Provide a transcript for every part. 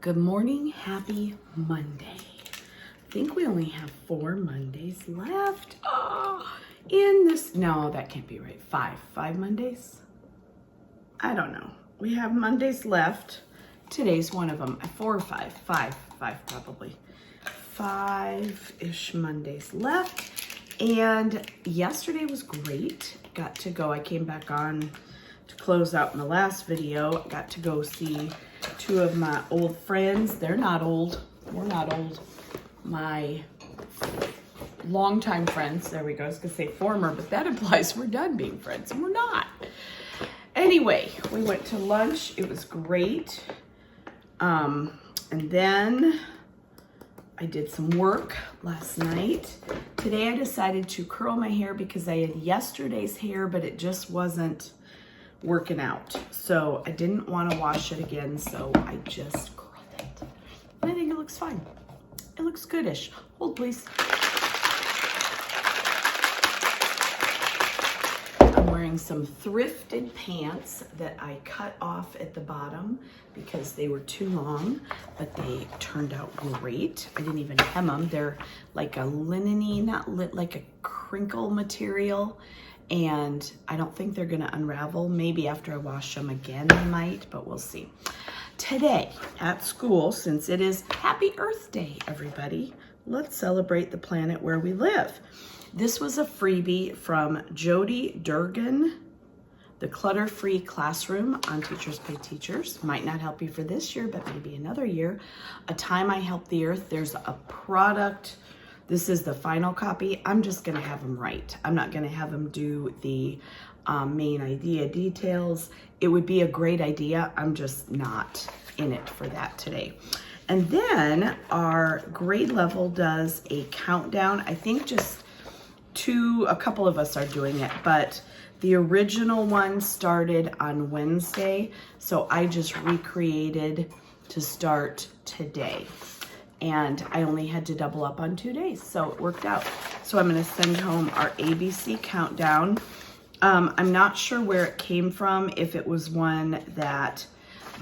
Good morning, happy Monday. I think we only have 4 Mondays left. In this, no, that can't be right. 5 Mondays? I don't know. We have Mondays left. Today's one of them. 4 or 5? 5 probably. 5-ish Mondays left. And yesterday was great. Got to go, I came back on to close out my last video. Got to go see 2 of my old friends. They're not old. We're not old. My longtime friends. There we go. I was gonna say former, but that implies we're done being friends, and we're not. Anyway, we went to lunch. It was great. And then I did some work last night. Today I decided to curl my hair because I had yesterday's hair, but it just wasn't working out. So I didn't want to wash it again, so I just curled it. And I think it looks fine. It looks goodish. Hold, please. I'm wearing some thrifted pants that I cut off at the bottom because they were too long, but they turned out great. I didn't even hem them. They're like a linen-y, like a crinkle material. And I don't think they're gonna unravel. Maybe after I wash them again, I might, but we'll see. Today at school, since it is Happy Earth Day, everybody, let's celebrate the planet where we live. This was a freebie from Jody Durgan, the Clutter-Free Classroom on Teachers Pay Teachers. Might not help you for this year, but maybe another year. A Time I Help the Earth. There's a product. This is the final copy. I'm just gonna have them write. I'm not gonna have them do the main idea details. It would be a great idea. I'm just not in it for that today. And then our grade level does a countdown. I think just a couple of us are doing it, but the original one started on Wednesday. So I just recreated to start today. And I only had to double up on 2 days, so it worked out. So I'm gonna send home our ABC countdown. I'm not sure where it came from, if it was one that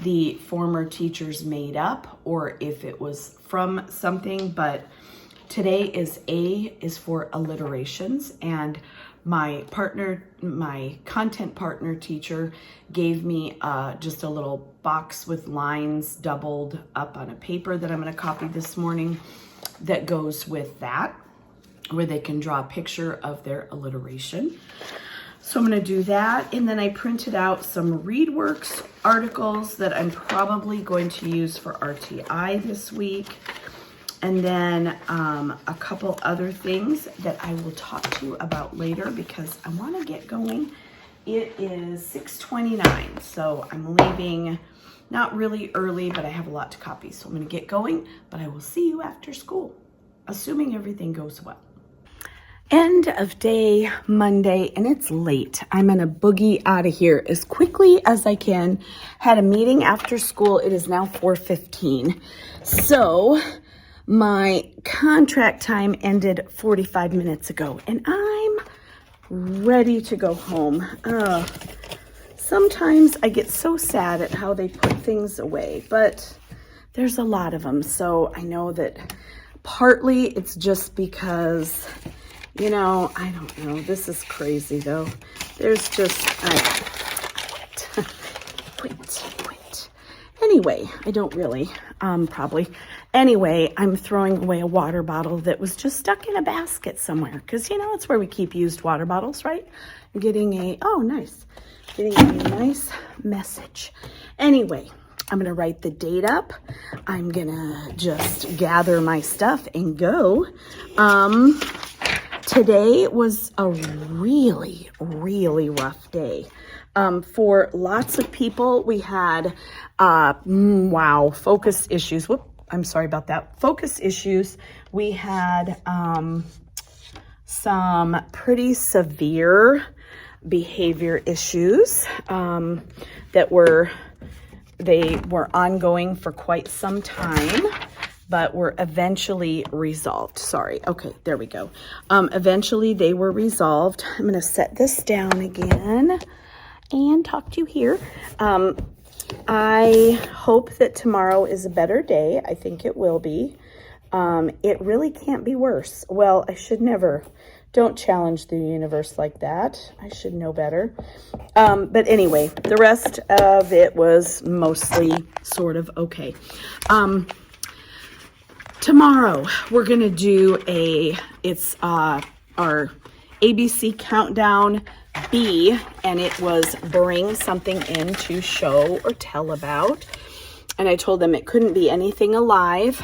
the former teachers made up or if it was from something, but today is A is for alliterations, and my content partner teacher gave me just a little box with lines doubled up on a paper that I'm gonna copy this morning that goes with that, where they can draw a picture of their alliteration. So I'm gonna do that, and then I printed out some ReadWorks articles that I'm probably going to use for RTI this week. And then a couple other things that I will talk to you about later because I want to get going. It is 6:29, so I'm leaving not really early, but I have a lot to copy. So I'm going to get going, but I will see you after school, assuming everything goes well. End of day Monday, and it's late. I'm going to boogie out of here as quickly as I can. Had a meeting after school. It is now 4:15. So my contract time ended 45 minutes ago, and I'm ready to go home. Sometimes I get so sad at how they put things away, but there's a lot of them. So I know that partly it's just because, you know, I don't know. This is crazy though. There's just, quit. Anyway, I don't really, probably. Anyway, I'm throwing away a water bottle that was just stuck in a basket somewhere. Because, you know, that's where we keep used water bottles, right? I'm getting a nice message. Anyway, I'm going to write the date up. I'm going to just gather my stuff and go. Today was a really, really rough day. For lots of people, we had, focus issues. I'm sorry about that. Focus issues. We had some pretty severe behavior issues that were ongoing for quite some time, but were eventually resolved. Sorry. Okay, there we go. Eventually they were resolved. I'm going to set this down again and talk to you here. I hope that tomorrow is a better day. I think it will be. It really can't be worse. Well, I should never. Don't challenge the universe like that. I should know better. But anyway, the rest of it was mostly sort of okay. Tomorrow, we're going to do it's our ABC Countdown B, and it was bring something in to show or tell about. And I told them it couldn't be anything alive,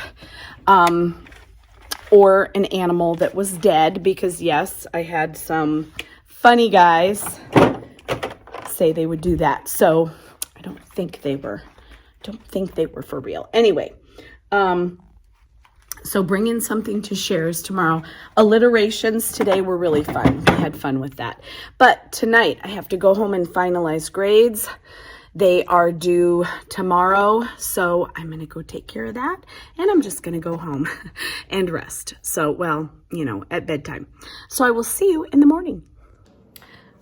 or an animal that was dead, because yes, I had some funny guys say they would do that. So I don't think they were for real. Anyway, so bring in something to shares tomorrow. Alliterations today were really fun. We had fun with that. But tonight I have to go home and finalize grades. They are due tomorrow, so I'm going to go take care of that, and I'm just going to go home and rest. So, well, you know, at bedtime. So I will see you in the morning.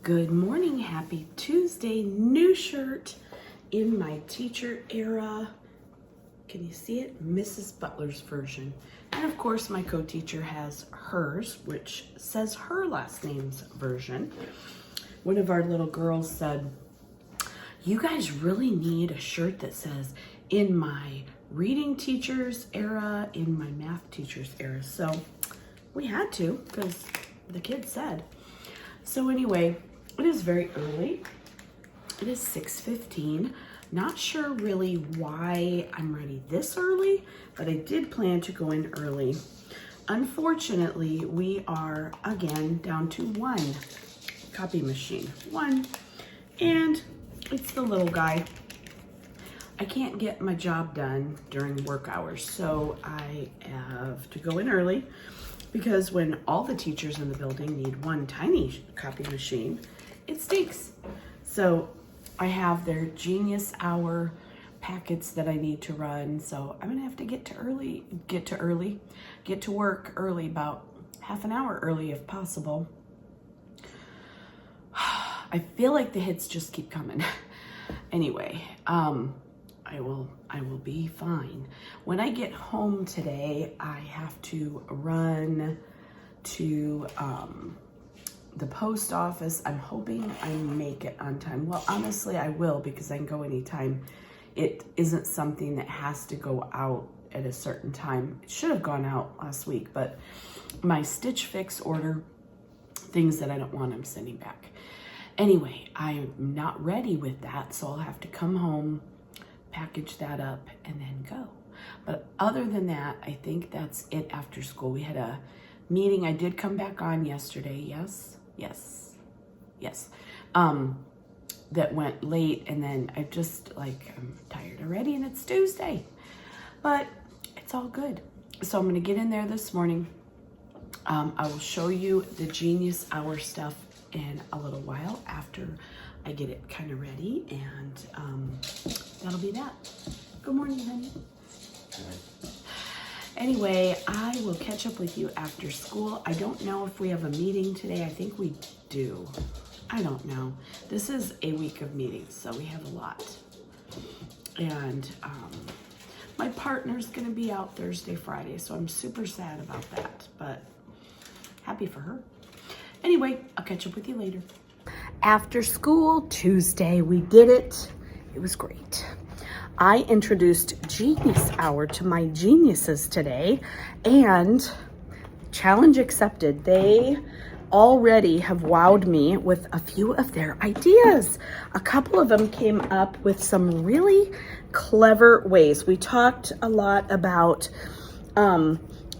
Good morning. Happy Tuesday. New shirt in my teacher era. Can you see it? Mrs. Butler's version. And of course, my co-teacher has hers, which says her last name's version. One of our little girls said, "You guys really need a shirt that says, in my reading teacher's era, in my math teacher's era." So we had to, because the kids said. So anyway, it is very early. It is 6:15. Not sure really why I'm ready this early, but I did plan to go in early. Unfortunately, we are again down to one copy machine. One. And it's the little guy. I can't get my job done during work hours, so I have to go in early, because when all the teachers in the building need one tiny copy machine, it stinks. So I have their Genius Hour packets that I need to run, so I'm gonna have to get to work early, about half an hour early if possible. I feel like the hits just keep coming. Anyway, I will be fine. When I get home today, I have to run to the post office. I'm hoping I make it on time. Well, honestly, I will, because I can go anytime. It isn't something that has to go out at a certain time. It should have gone out last week, but my Stitch Fix order, things that I don't want, I'm sending back. Anyway, I'm not ready with that, so I'll have to come home, package that up, and then go. But other than that, I think that's it after school. We had a meeting. I did come back on yesterday. Yes. That went late, and then I'm tired already, and it's Tuesday. But it's all good. So I'm going to get in there this morning. I will show you the Genius Hour stuff in a little while after I get it kind of ready, and that'll be that. Good morning, honey. Anyway, I will catch up with you after school. I don't know if we have a meeting today. I think we do. I don't know. This is a week of meetings, so we have a lot. And my partner's gonna be out Thursday, Friday, so I'm super sad about that, but happy for her. Anyway, I'll catch up with you later. After school Tuesday, we did it. It was great. I introduced Genius Hour to my geniuses today, and challenge accepted. They already have wowed me with a few of their ideas. A couple of them came up with some really clever ways. We talked a lot about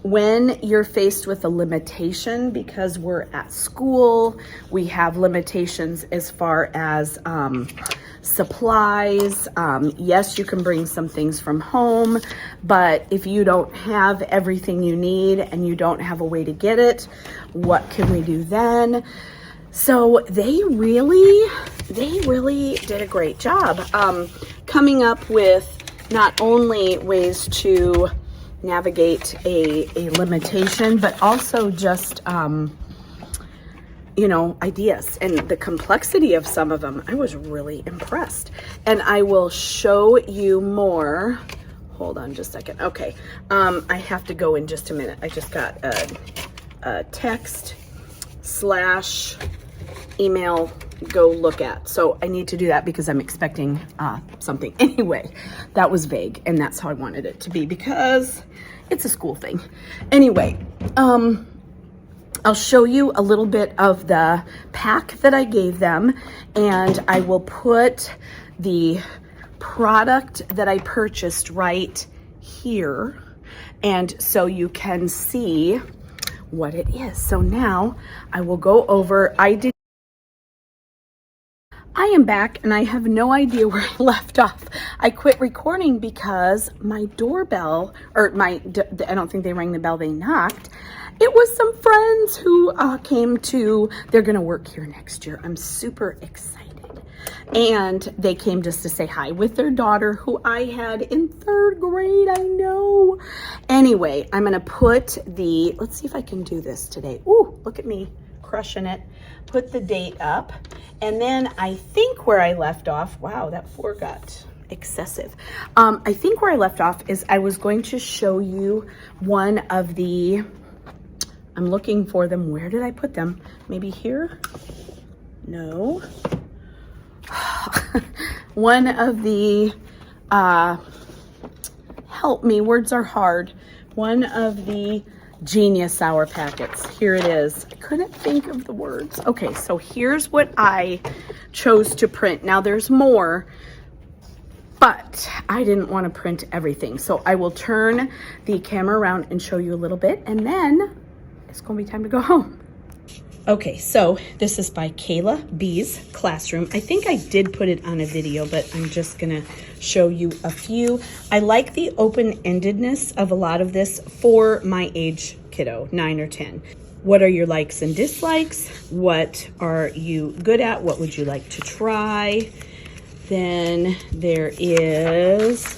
when you're faced with a limitation, because we're at school, we have limitations as far as supplies. Yes, you can bring some things from home, but if you don't have everything you need and you don't have a way to get it, what can we do then? So they really did a great job coming up with not only ways to navigate a limitation, but also just ideas, and the complexity of some of them, I was really impressed. And I will show you more. Hold on just a second. Okay. I have to go in just a minute. I just got a text / email go look at. So I need to do that because I'm expecting something. Anyway, that was vague, and that's how I wanted it to be because it's a school thing. Anyway, I'll show you a little bit of the pack that I gave them, and I will put the product that I purchased right here, and so you can see what it is. So now I will go over. I am back, and I have no idea where I left off. I quit recording because my doorbell, or I don't think they rang the bell, they knocked. It was some friends who they're gonna work here next year. I'm super excited. And they came just to say hi with their daughter, who I had in 3rd grade, I know. Anyway, I'm gonna put let's see if I can do this today. Ooh, look at me, crushing it. Put the date up. And then I think where I left off, wow, that 4 got excessive. I think where I left off is I was going to show you one of the, I'm looking for them. Where did I put them? Maybe here? No. One of the, help me, words are hard. One of the Genius Hour packets. Here it is. I couldn't think of the words. Okay, so here's what I chose to print. Now there's more, but I didn't want to print everything. So I will turn the camera around and show you a little bit, and then it's gonna be time to go home. Okay, so this is by Kayla B's Classroom. I think I did put it on a video, but I'm just gonna show you a few. I like the open-endedness of a lot of this for my age kiddo, 9 or 10. What are your likes and dislikes? What are you good at? What would you like to try? Then there is,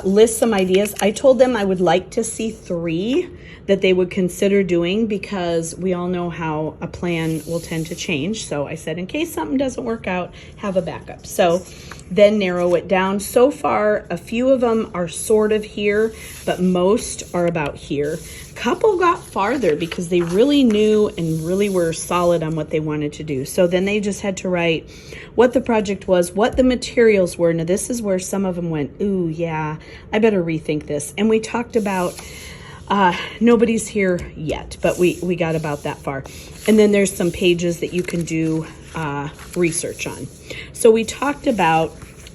list some ideas. I told them I would like to see 3 that they would consider doing, because we all know how a plan will tend to change. So I said, in case something doesn't work out, have a backup. So then narrow it down. So far, a few of them are sort of here, but most are about here. Couple got farther because they really knew and really were solid on what they wanted to do. So then they just had to write what the project was, what the materials were. Now this is where some of them went, ooh, yeah, I better rethink this. And we talked about, nobody's here yet, but we got about that far. And then there's some pages that you can do research on. So we talked about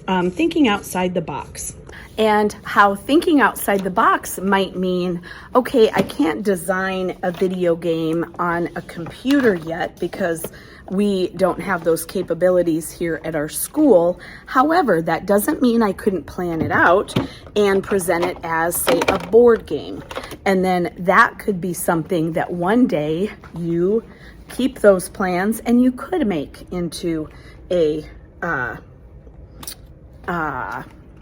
thinking outside the box, and how thinking outside the box might mean, okay, I can't design a video game on a computer yet because we don't have those capabilities here at our school. However, that doesn't mean I couldn't plan it out and present it as, say, a board game. And then that could be something that one day you keep those plans and you could make into a,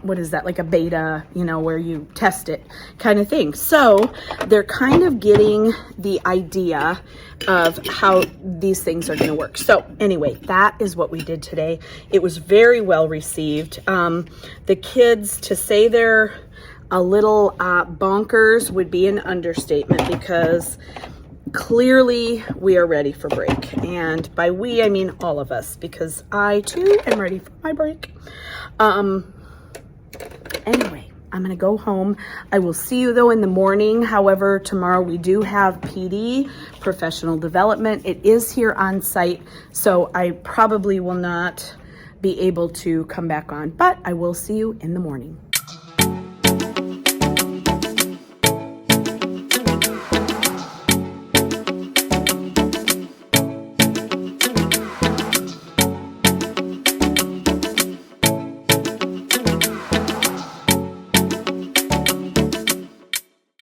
what is that, like a beta, where you test it kind of thing. So they're kind of getting the idea of how these things are going to work. So anyway, that is what we did today. It was very well received. The kids, to say they're a little bonkers would be an understatement, because clearly we are ready for break. And by we, I mean all of us, because I too am ready for my break. Anyway, I'm gonna go home. I will see you though in the morning. However, tomorrow we do have PD, professional development. It is here on site, so I probably will not be able to come back on, but I will see you in the morning.